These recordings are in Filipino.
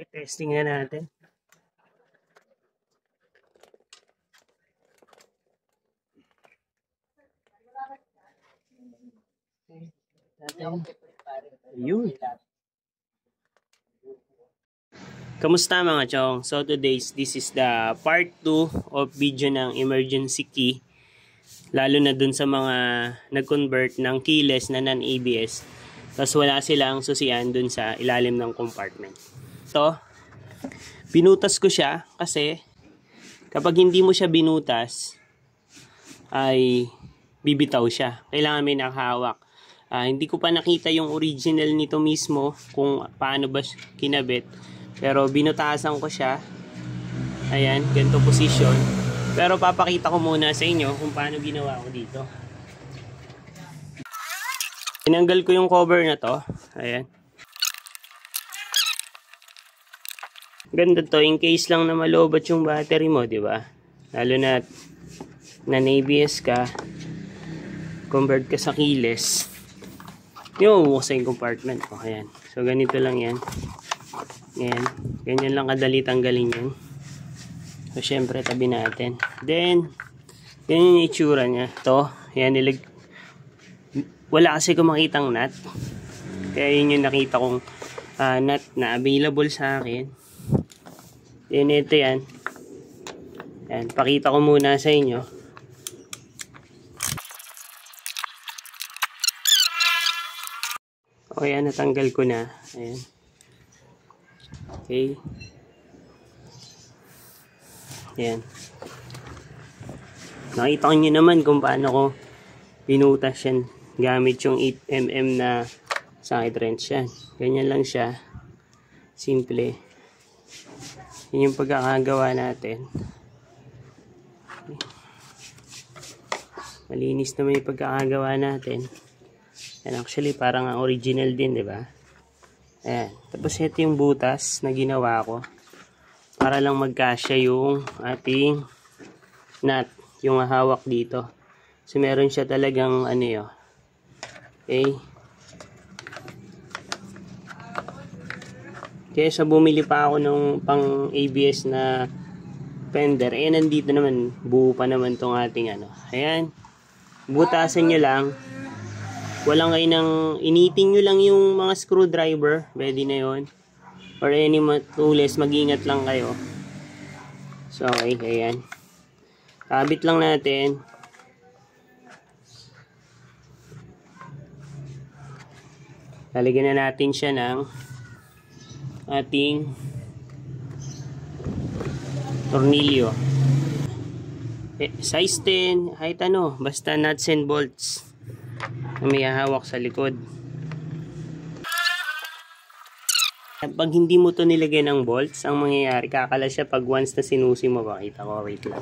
I-testing na natin. Ayun. Kamusta mga chong? So this is the part 2 of video ng emergency key. Lalo na dun sa mga nag-convert ng keyless na non-ABS. Tapos wala silang susian dun sa ilalim ng compartment. So, binutas ko siya kasi kapag hindi mo siya binutas ay bibitaw siya. Kailangan may nakahawak. Hindi ko pa nakita yung original nito mismo kung paano ba kinabit. Pero binutasan ko siya. Ayan, ganito position. Pero papakita ko muna sa inyo kung paano ginawa ko dito. Tinanggal ko yung cover na to. Ayan. Ganda to in case lang na malobat yung battery mo, di ba? Lalo na ABS ka, convert ka sa keyless. Yung sa yung compartment ko. Ayan. So ganito lang yan. Ayan. Ganyan lang kadali tanggalin yan. So syempre tabi natin. Then ganyan yung itsura niya. Ito. Ayan. Wala kasi ko makitang nut. Kaya yun yung nakita kong nut na available sa akin. Then ito yan. Ayan. Pakita ko muna sa inyo. O yan. Natanggal ko na. Ayan. Okay. Ayan. Nakita nyo naman kung paano ko pinutas yan gamit yung 8mm na socket wrench yan. Ganyan lang siya. Simple. Yun yung pagkakagawa natin. Malinis naman yung pagkakagawa natin. Yan actually parang ang original din, di ba? Ayan. Tapos ito yung butas na ginawa ko. Para lang magkasya yung ating nut. Yung hawak dito. So meron siya talagang ano yun. Okay. Kaya sa bumili pa ako ng pang ABS na fender. Eh nandito naman. Buo pa naman tong ating ano. Ayan. Butasan nyo lang. Walang kayo nang initing nyo lang yung mga screwdriver. Pwede na yun. Or any tools, mag-ingat lang kayo. So, okay. Ayan. Kabit lang natin. Lalagyan na natin siya ng ating tornilyo. Size 10, kahit ano. Basta nuts and bolts. May hawak sa likod. Pag hindi mo to nilagay ng bolts, ang mangyayari, kakalas siya pag once na sinusi mo. Pakita ko, wait lang.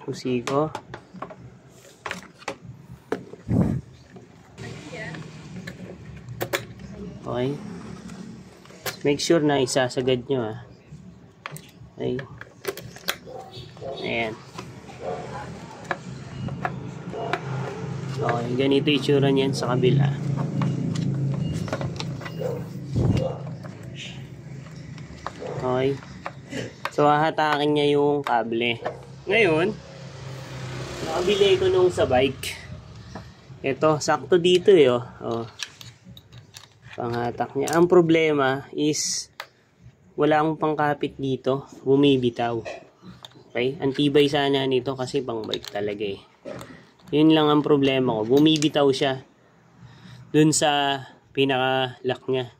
Susi ko. Okay. Make sure na isasagad nyo ha. Okay. Ayan. Okay, ganito itsura niyan sa kabila. Okay. So, hahatakin niya yung kable. Ngayon, nakabili ko nung sa bike. Ito, sakto dito eh. Oh. Panghatak niya. Ang problema is, wala akong pangkapit dito. Bumibitaw. Okay? Antibay sana nito kasi pang bike talaga eh. Yun lang ang problema ko. Bumibitaw siya dun sa pinaka-lock niya.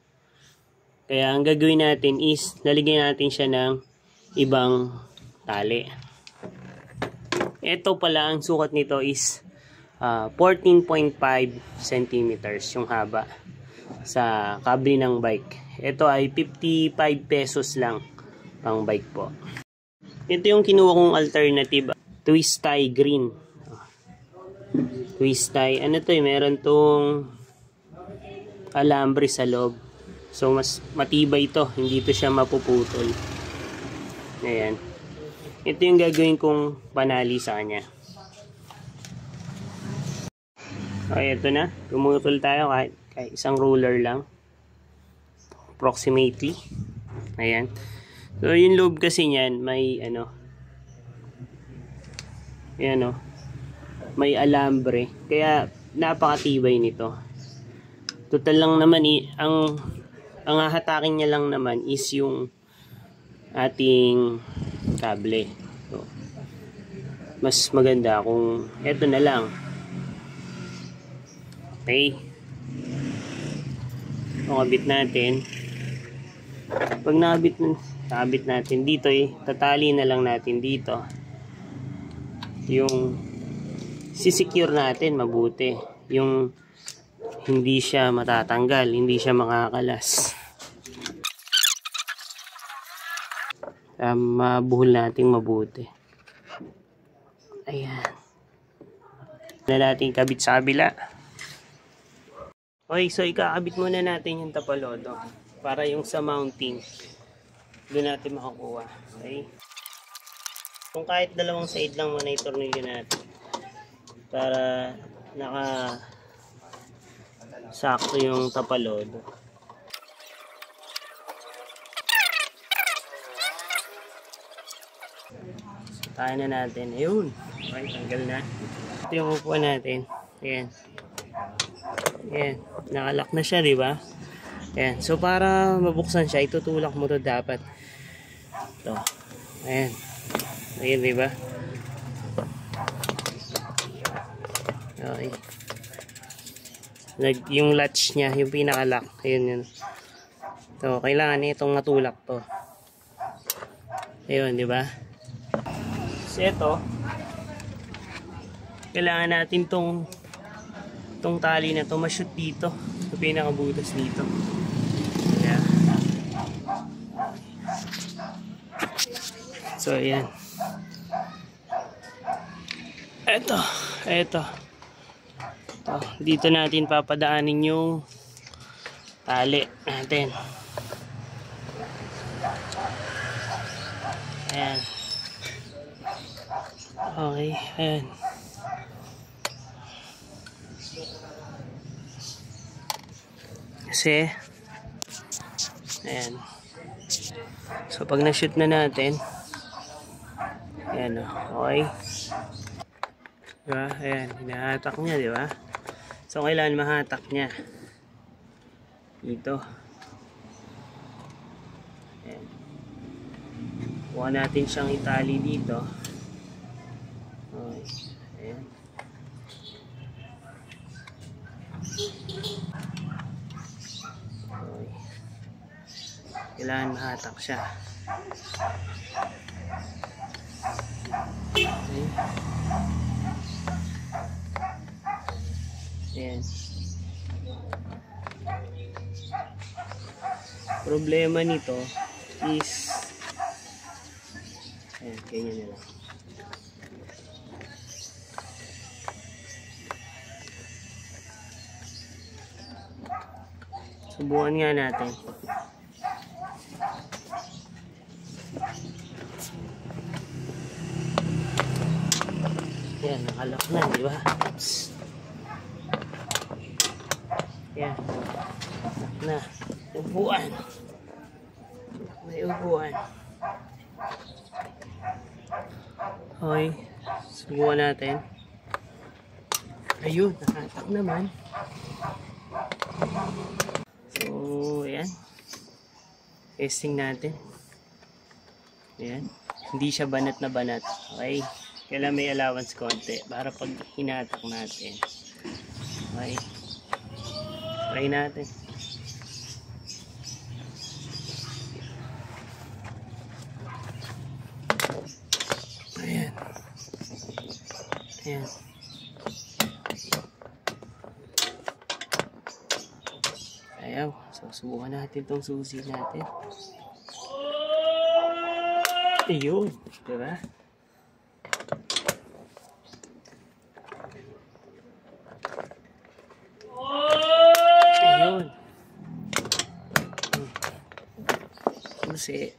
Kaya ang gagawin natin is lalagyan natin siya ng ibang tali. Ito pala ang sukat nito is 14.5 centimeters yung haba sa kable ng bike. Ito ay 55 pesos lang pang bike po. Ito yung kinuha kong alternative. Twist tie green. Twist tie. Ano to eh? Meron tong alambre sa loob. So mas matibay ito. Hindi to siya mapuputol. Ayan. Ito yung gagawin kong panali sa kanya. Okay, ito na. Pumutol tayo kahit isang ruler lang. Approximately. Ayan. So, yung loob kasi niyan, may ano, ayan o, may alambre. Kaya, napakatibay nito. Total lang naman, ang hahatakin niya lang naman is yung ating kable. So, mas maganda kung eto na lang. Okay. Nakabit natin. Pag nakabit natin dito, tatali na lang natin dito. Yung sisecure natin mabuti. Yung hindi siya matatanggal, hindi siya makakalas. Mabuhol natin mabuti. Ayan. Na natin kabit sa kabila. Okay, so ikakabit muna natin yung tapalodo para yung sa mounting doon natin makakuha. Okay? Kung kahit dalawang side lang muna itornilyo natin para naka sakto yung tapalodo. So, tayo na natin. Ayun. Okay, tanggal na. Ito yung upuan natin. Ayan. Ayan. Nakalock na siya, di ba? Ayan. So, para mabuksan siya, itutulak mo to dapat. Ito. Ayan. Ayan, di ba? Okay. Yung latch niya, yung pinaka-lock. Ayun yun. So, kailangan itong natulak to. Ayun, di ba? So, ito. Kailangan natin tong tali na to ma-shoot dito. Yung pinaka-butas dito. Ayan. So, ayan. Ito. Dito natin papadaanin yung tali natin. Ayan. Okay, ayan. Kasi ayan. So pag na-shoot na natin, ayan, okay. Diba? Ayan, hinahatak niya, diba? So kailangan mahatak niya dito. Ayan. Kuha natin siyang itali dito. Okay. Ayan. Okay. Kailangan mahatak siya. Okay. Ayan. Problema nito is ayan, ganyan na lang. Subukan nga natin. Ayan, nakalock na, di ba? Oops. Ayan. Lock na. Upuan. May upuan. Okay. Subukan natin. Ayun, nakatak naman. So, ayan. Testing natin. Ayan. Hindi siya banat na banat. Okay. Kailangan may allowance konti para pag hinatak natin. Okay. Try natin. Ayan. Ayan. Ayaw. So, subukan natin itong susi natin. Ayun. Diba? Ayun. Susi.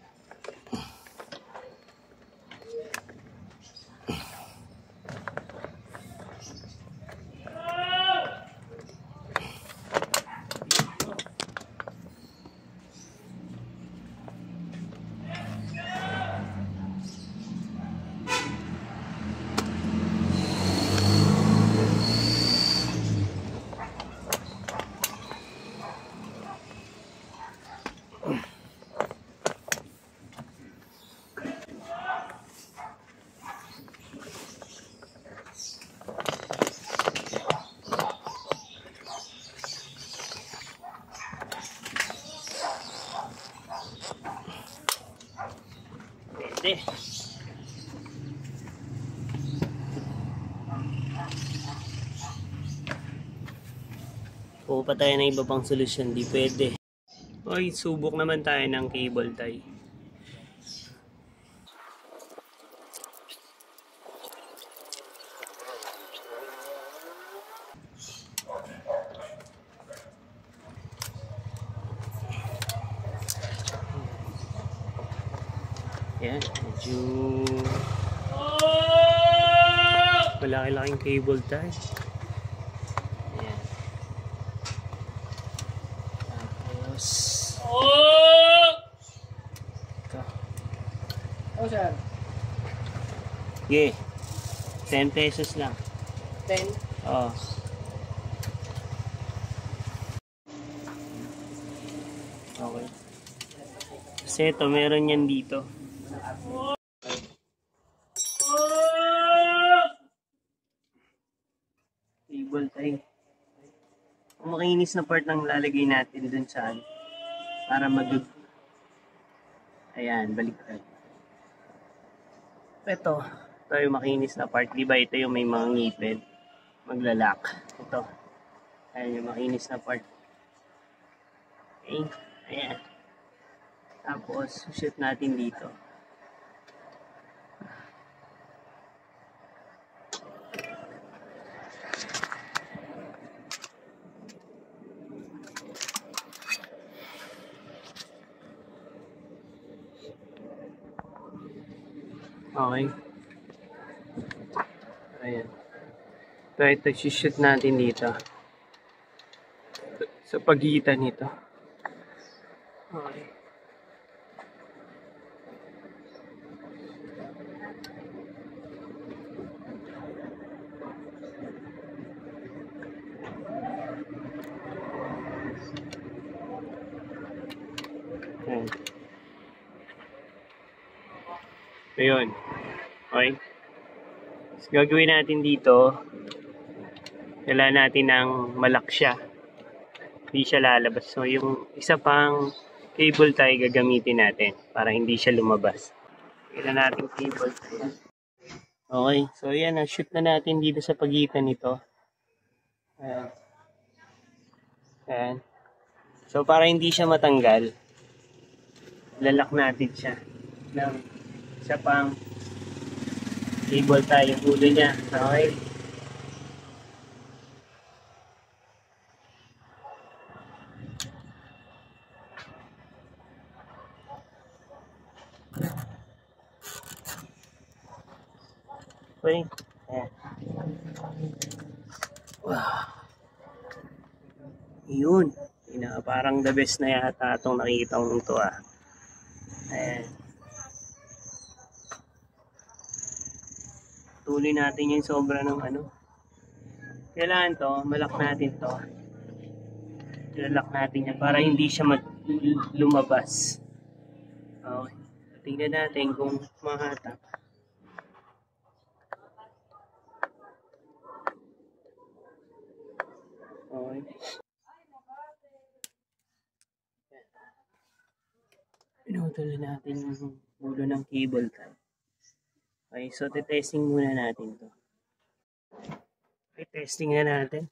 Pwede. Kung pa tayo ng iba pang solusyon, di pwede. Oy, subok naman tayo ng cable tie. Yan, medyo malaki-laking cable tie. Ayan. Tapos ito. Oh, sir. Yeah. 10 pesos lang. 10. Oo. Okay. Kasi ito, meron yan dito. Cable tie. Ang makinis na part ng lalagay natin dun sa para ayan, baliktad. Ito yung makinis na part. Diba ito yung may mga ngipin? Maglalak. Ito. Ayan yung makinis na part. Okay. Ayan. Tapos, shoot natin dito. Okay. Ayan. Ito, shoot natin dito. Sa pagitan nito. Okay. Ayan. Ayun. Okay. So, gagawin natin dito, kailangan natin ng malak siya. Hindi siya lalabas. So, yung isa pang cable tie gagamitin natin para hindi siya lumabas. Kailangan natin cable tie. Okay. So, yan. Shoot na natin dito sa pagitan nito. Ayan. Ayan. So, para hindi siya matanggal, lalak natin siya ng isa pang cable tie yung ulo niya. Okay. Okay. Ayan. Wow. Yun. Parang the best na yata itong nakikita kong ito ah. Ayan. Tuloy natin yung sobra ng ano. Kailangan to, malak natin to. Ilalak natin yan para hindi siya lumabas. Okay. Tingnan natin kung mahatak. Okay. Pinutol natin yung ulo ng cable tie. Okay, so testing muna natin to. Okay, testing na natin.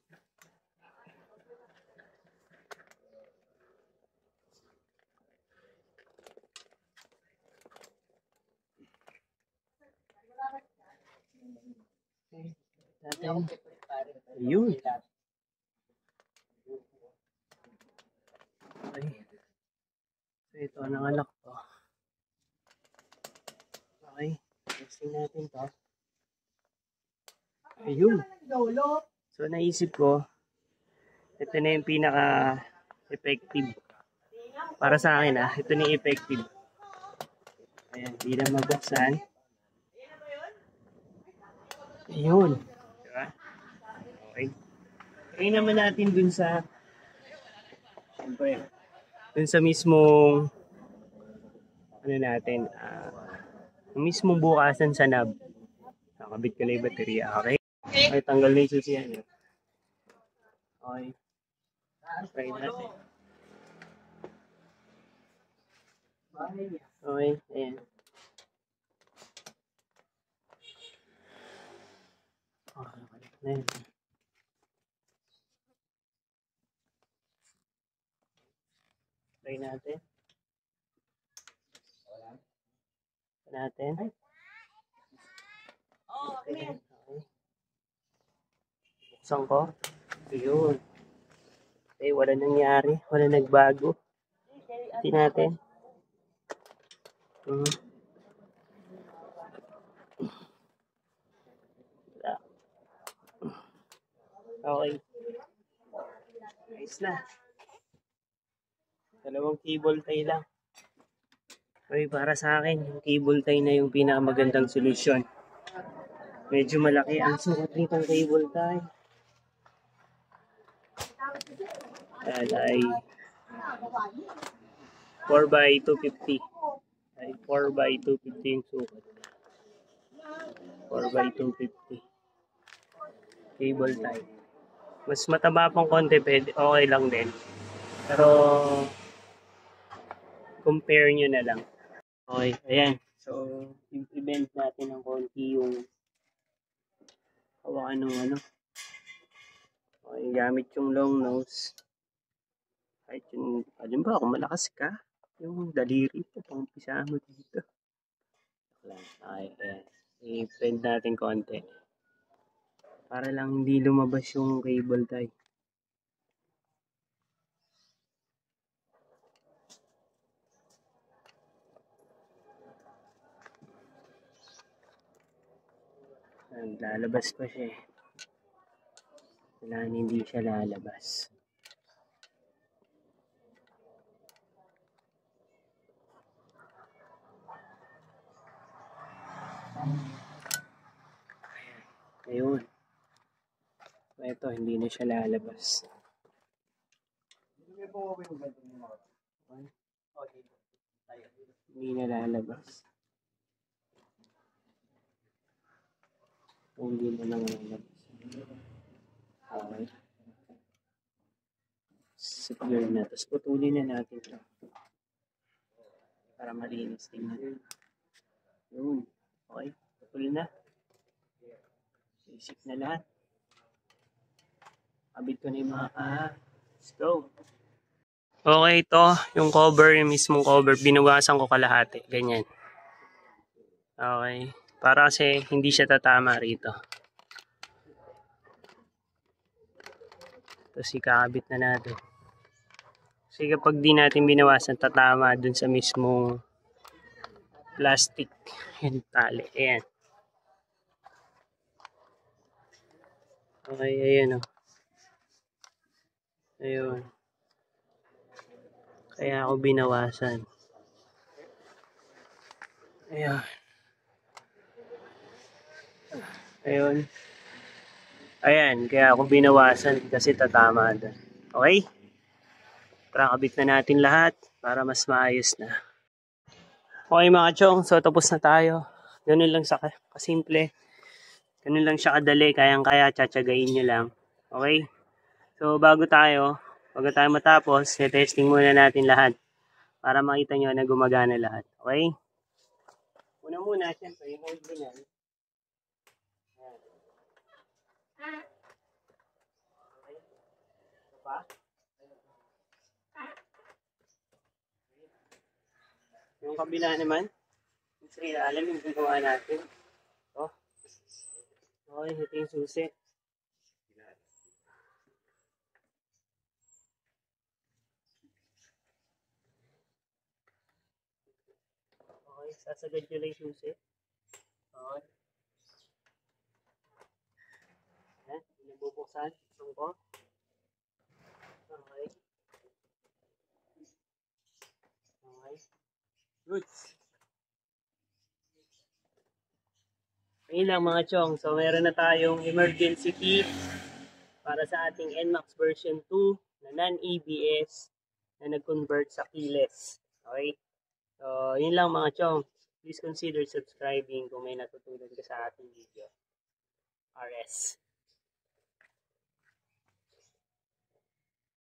Okay, yun. Okay. So ito, nangalak to. Okay, testing natin to. Ayun. So naisip ko, ito na yung pinaka-effective. Para sa akin ito na yung effective. Ayan, hindi na mabuksan. Ayun. Diba? Okay. Kaya naman natin dun sa, siyempre, dun sa mismong, ano natin, mismong bukasan sa knob. Nakabit ko na yung baterya. Okay. Okay, tanggal na yung susiyan. Okay. Try natin. Okay, ayan. Ayan. Try natin. Okay. Buksan ko. Ayun. Okay, wala nangyari. Wala nagbago. Tingnan natin. Okay. Nice na. Dalawang cable tie lang. Okay, para sa akin, yung cable tie na yung pinakamagandang solusyon. Medyo malaki ang sukat nitong cable tie. Yan ay 4x250. Ay 4x250 yung sukat. 4x250. Cable tie. Mas mataba pang konti, pwede, okay lang din. Pero, compare nyo na lang. Okay, ayan. So, i-bend natin ng konti yung hawakan ng ano. Okay, gamit yung long nose. Kahit yung, alin ba, kung malakas ka, yung daliri po, pang-umpisa mo dito. Okay, ayan. I-bend natin konti. Para lang hindi lumabas yung cable tie. Lalabas pa siya eh. Kailangan hindi siya lalabas. Ayun. Ito, hindi na siya lalabas. Hindi na lalabas. Hindi na lang lalabas. Okay. Secure na. Tapos putulin na natin ito. Para malinis tingnan. Yun. Okay. Putulin na. Isip na lahat. Kabit ko na yung mga Let's go. Okay, ito. Yung cover, yung mismong cover, binugasan ko kalahati. Ganyan. Okay. Para kasi hindi siya tatama rito. Tapos ikakabit na natin. Kasi kapag di natin binawasan, tatama dun sa mismong plastic. Yung tali. Ayan. Okay, ayan o. Ayun. Kaya ako binawasan. Ayan. Ayun. Ayan, kaya ako binawasan kasi tatama doon. Okay? Tara, kabit na natin lahat para mas maayos na. Okay mga chong, so tapos na tayo. Ganun lang sa kasimple. Ganun lang siya kadali, kayang-kaya, tsatsagain nyo lang. Okay? So bago tayo matapos, testing muna natin lahat para makita nyo na gumagana lahat. Okay? Muna, syempre, yung hold din yan. Yung kabila naman, alam yung gagawa natin. Oh. Okay, ito yung susi. Okay, sasagad nyo lang yung susi. Okay. Ayan, nabubuksan. Ko. Okay. Okay. Good. Ayun lang mga chong. So, meron na tayong emergency key para sa ating NMAX version 2 na non-ABS na nag-convert sa keyless. Okay? So, yun lang mga chong. Please consider subscribing kung may natutulog ka sa ating video. RS.